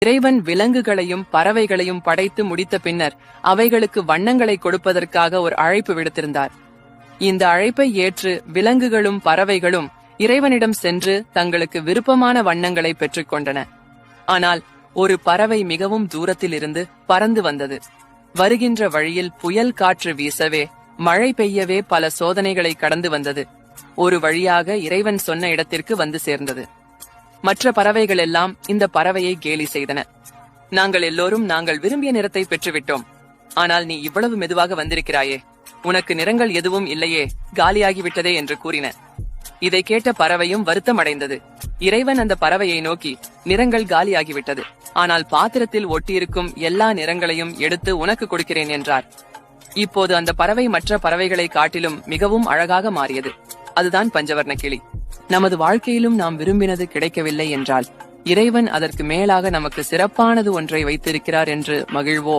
இறைவன் விலங்குகளையும் பறவைகளையும் படைத்து முடித்த பின்னர் அவைகளுக்கு வண்ணங்களை கொடுப்பதற்காக ஒரு அழைப்பு விடுத்திருந்தார். இந்த அழைப்பை ஏற்று விலங்குகளும் பறவைகளும் இறைவனிடம் சென்று தங்களுக்கு விருப்பமான வண்ணங்களை பெற்றுக் கொண்டன. ஆனால் ஒரு பறவை மிகவும் தூரத்தில் இருந்து பறந்து வந்தது. வருகின்ற வழியில் புயல் காற்று வீசவே, மழை பெய்யவே பல சோதனைகளை கடந்து வந்தது. ஒரு வழியாக இறைவன் சொன்ன இடத்திற்கு வந்து சேர்ந்தது. மற்ற பறவைகள் எல்லாம் இந்த பறவையை கேலி செய்தன. நாங்கள் எல்லோரும் நாங்கள் விரும்பிய நிறத்தை பெற்றுவிட்டோம். ஆனால் நீ இவ்வளவு மெதுவாக வந்திருக்கிறாயே, உனக்கு நிறங்கள் எதுவும் இல்லையே, காலியாகிவிட்டதே என்று கூறின. இதை கேட்ட பறவையும் வருத்தம் அடைந்தது. இறைவன் அந்த பறவையை நோக்கி, நிறங்கள் காலியாகிவிட்டது, ஆனால் பாத்திரத்தில் ஒட்டியிருக்கும் எல்லா நிறங்களையும் எடுத்து உனக்கு கொடுக்கிறேன் என்றார். இப்போது அந்த பறவை மற்ற பறவைகளை காட்டிலும் மிகவும் அழகாக மாறியது. அதுதான் பஞ்சவர்ண கிளி. நமது வாழ்க்கையிலும் நாம் விரும்பினது கிடைக்கவில்லை என்றால் இறைவன் அதற்கு மேலாக நமக்கு சிறப்பானது ஒன்றை வைத்திருக்கிறார் என்று மகிழ்வோ.